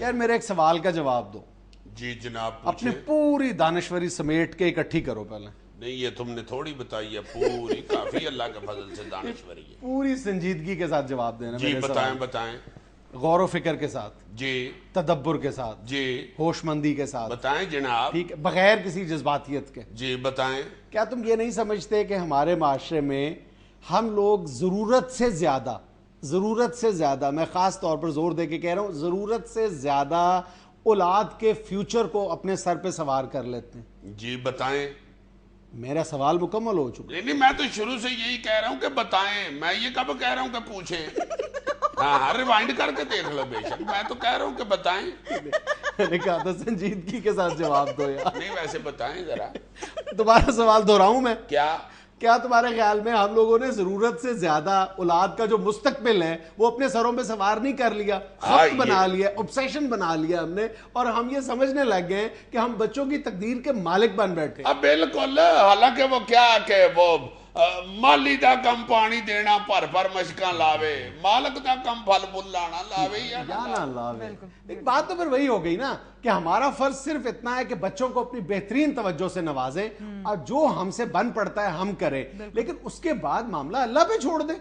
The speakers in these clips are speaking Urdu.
یار میرے ایک سوال کا جواب دو. جی جناب اپنی پوچھیں. پوری دانشوری سمیٹ کے اکٹھی کرو پہلے. نہیں یہ تم نے تھوڑی بتائی ہے پوری, کافی اللہ کے فضل سے دانشوری ہے. پوری سنجیدگی کے ساتھ جواب دینا. جی بتائیں. غور و فکر کے ساتھ, جی تدبر کے ساتھ, جی ہوش مندی کے ساتھ, بتائیں جناب. ٹھیک ہے, بغیر کسی جذباتیت کے. جی بتائیں. کیا تم یہ نہیں سمجھتے کہ ہمارے معاشرے میں ہم لوگ ضرورت سے زیادہ, میں خاص طور پر زور دے کے کہہ رہا ہوں, ضرورت سے زیادہ اولاد کے فیوچر کو اپنے سر پہ سوار کر لیتے ہیں؟ جی بتائیں. میرا سوال مکمل ہو چکا. نہیں میں تو شروع سے یہی کہہ رہا ہوں کہ بتائیں. میں یہ کب کہہ رہا ہوں کہ پوچھیں؟ ہاں ریوائنڈ کر کے دیکھ لو بے شک. میں تو کہہ رہا ہوں کہ بتائیں. میں نے کہا تھا سنجیدگی کے ساتھ جواب دو یار. نہیں ویسے بتائیں ذرا. دوبارہ سوال دہراؤں میں. کیا تمہارے خیال میں ہم لوگوں نے ضرورت سے زیادہ اولاد کا جو مستقبل ہے وہ اپنے سروں پہ سوار نہیں کر لیا, خط بنا لیا, obsession بنا لیا ہم نے, اور ہم یہ سمجھنے لگ گئے کہ ہم بچوں کی تقدیر کے مالک بن بیٹھے. اب بالکل, حالانکہ وہ کیا کہ وہ مالی دا کم پانی دینا پر مشکاں لاوے, مالک دا کم پھل پھول لانا لاوے یا نہ لاوے. ایک بات تو پھر وہی ہو گئی نا کہ ہمارا فرض صرف اتنا ہے کہ بچوں کو اپنی بہترین توجہ سے نوازیں اور جو ہم سے بن پڑتا ہے ہم کریں, لیکن اس کے بعد معاملہ اللہ پہ چھوڑ دیں.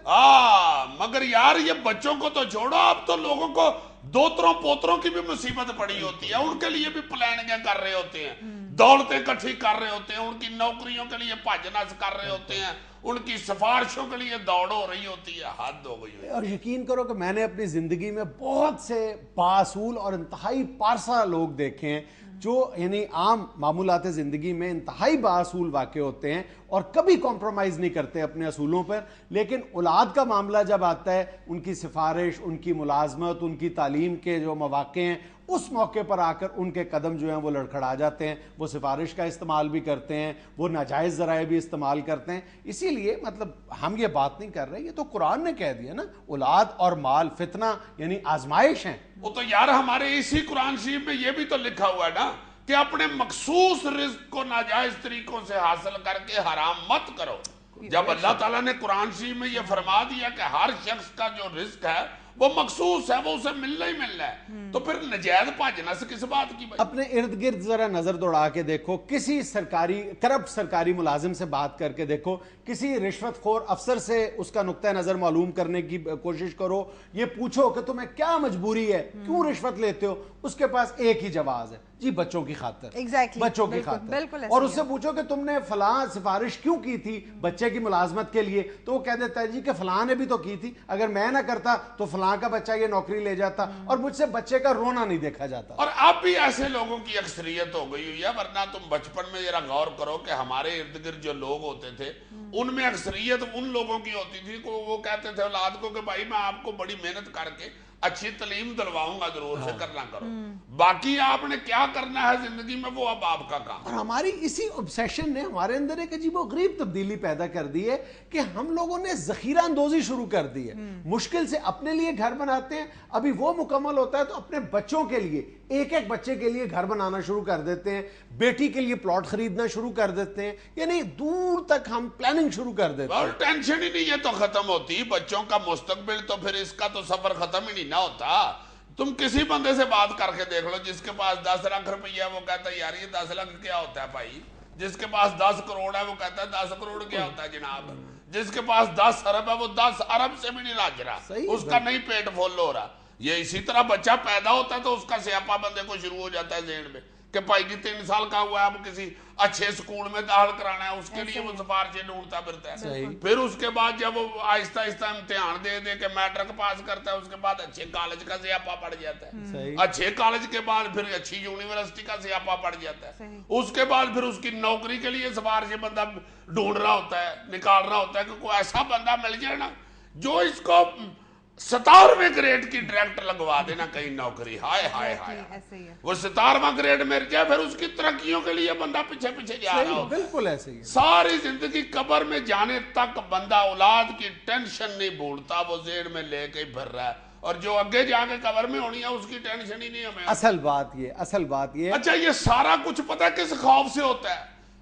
مگر یار یہ بچوں کو تو چھوڑو, اب تو لوگوں کو دوتروں پوتروں کی بھی مصیبت پڑی ہوتی ہے, ان کے لیے بھی پلاننگیں کر رہے ہوتے ہیں, دولتیں اکٹھی کر رہے ہوتے ہیں, ان کی نوکریوں کے لیے بھاج نس کر رہے ہوتے ہیں, ان کی سفارشوں کے لیے دوڑ ہو رہی ہوتی ہے. حد ہو گئی. اور یقین کرو کہ میں نے اپنی زندگی میں بہت سے باصول اور انتہائی پارسا لوگ دیکھے ہیں جو یعنی عام معمولات زندگی میں انتہائی باصول واقع ہوتے ہیں اور کبھی کمپرومائز نہیں کرتے اپنے اصولوں پر, لیکن اولاد کا معاملہ جب آتا ہے, ان کی سفارش, ان کی ملازمت, ان کی تعلیم کے جو مواقع ہیں, اس موقع پر آ کر ان کے قدم جو ہیں وہ لڑکھڑا جاتے ہیں. وہ سفارش کا استعمال بھی کرتے ہیں, وہ ناجائز ذرائع بھی استعمال کرتے ہیں. اسی لیے مطلب ہم یہ بات نہیں کر رہے, یہ تو قرآن نے کہہ دیا نا, اولاد اور مال فتنہ یعنی آزمائش ہیں. وہ تو یار ہمارے اسی قرآن شریف میں یہ بھی تو لکھا ہوا ہے نا کہ اپنے مخصوص رزق کو ناجائز طریقوں سے حاصل کر کے حرام مت کرو. جب اللہ تعالیٰ نے قرآن شریف میں یہ فرما دیا کہ ہر شخص کا جو رزق ہے وہ مخصوص ہے, وہ اسے ملنا ہی ملنا ہے, تو پھر نجائز بھاجنا سے کس بات کی بھائی؟ اپنے ارد گرد ذرا نظر دوڑا کے دیکھو, کسی کرپٹ سرکاری ملازم سے بات کر کے دیکھو, کسی رشوت خور افسر سے اس کا نقطہ نظر معلوم کرنے کی کوشش کرو, یہ پوچھو کہ تمہیں کیا مجبوری ہے, کیوں رشوت لیتے ہو, اس کے پاس ایک ہی جواز ہے, جی بچوں کی خاطر. بچوں کی خاطر. اور اس سے پوچھو کہ تم نے فلاں سفارش کیوں کی تھی بچے کی ملازمت کے لیے, تو وہ کہہ دیتا ہے جی کہ فلاں نے بھی تو کی تھی, اگر میں نہ کرتا تو فلاں کا بچہ یہ نوکری لے جاتا, اور مجھ سے بچے کا رونا نہیں دیکھا جاتا. اور اب بھی ایسے لوگوں کی اکثریت ہو گئی ہوئی ہے, ورنہ تم بچپن میں ذرا غور کرو کہ ہمارے ارد گرد جو لوگ ہوتے تھے ان میں اکثریت ان لوگوں کی ہوتی تھی کہ وہ کہتے تھے اولاد کو کہ بھائی میں آپ کو بڑی محنت کر کے اچھی تعلیم دلواؤں گا, ضرور سے کرنا کرو, باقی آپ نے کیا کرنا ہے زندگی میں وہ اب آپ کا کام. اور ہماری اسی obsession نے ہمارے اندر ایک عجیب و غریب تبدیلی پیدا کر دی ہے کہ ہم لوگوں نے ذخیرہ اندوزی شروع کر دی ہے. مشکل سے اپنے لیے گھر بناتے ہیں, ابھی وہ مکمل ہوتا ہے تو اپنے بچوں کے لیے, ایک ایک بچے کے لیے گھر بنانا شروع کر دیتے ہیں, بیٹی کے لیے پلاٹ خریدنا شروع کر دیتے ہیں, یعنی دور تک ہم پلاننگ شروع کر دیتے ہیں. اور ٹینشن ہی نہیں یہ تو ختم ہوتی, بچوں کا مستقبل تو پھر اس کا تو سفر ختم ہی نہیں نہ ہوتا. تم کسی بندے سے بات کر کے دیکھ لو جس کے پاس 10 لاکھ روپیہ, وہ کہتا ہے یار یہ 10 لاکھ کیا ہوتا ہے بھائی. جس کے پاس 10 کروڑ ہے وہ کہتا ہے 10 کروڑ کیا ہوتا ہے جناب. جس کے پاس 10 ارب ہے وہ 10 ارب سے بھی نہیں لاج رہا, اس کا نہیں پیٹ پھول ہو رہا. یہ اسی طرح بچہ پیدا ہوتا ہے تو اس کا سیاپا بندے کو شروع ہو جاتا ہے ذہن میں کہ بھائی جی 3 سال کا ہوا ہے, اب کسی اچھے سکول میں داخل کرانا ہے, اس کے لیے وہ سفارشیں ڈھونڈتا پھرتا ہے. پھر اس کے بعد جب وہ آہستہ آہستہ امتحان دے دے کے میٹرک پاس کرتا ہے, اس کے بعد اچھے کالج کا سیاپا پڑ جاتا ہے, اچھے کالج کے بعد پھر اچھی یونیورسٹی کا سیاپا پڑ جاتا ہے, اس کے بعد پھر اس کی نوکری کے لیے سفارشیں بندہ ڈھونڈ رہا ہوتا ہے, نکال رہا ہوتا ہے کہ کوئی ایسا بندہ مل جائے نا جو اس کو 17ویں گریڈ کی ڈائریکٹر لگوا دینا کہیں نوکری. ہائے ہائے ہائے, وہ 17واں گریڈ مل جائے پھر اس کی ترقیوں کے لیے بندہ پیچھے پیچھے جا رہا ہو. بالکل ایسے ہی ساری زندگی قبر میں جانے تک بندہ اولاد کی ٹینشن نہیں بھولتا, وہ ذہن میں لے کے پھر رہا ہے, اور جو آگے جا کے قبر میں ہونی ہے اس کی ٹینشن ہی نہیں ہمیں. اصل بات یہ اچھا یہ سارا کچھ پتہ ہے کس خوف سے ہوتا ہے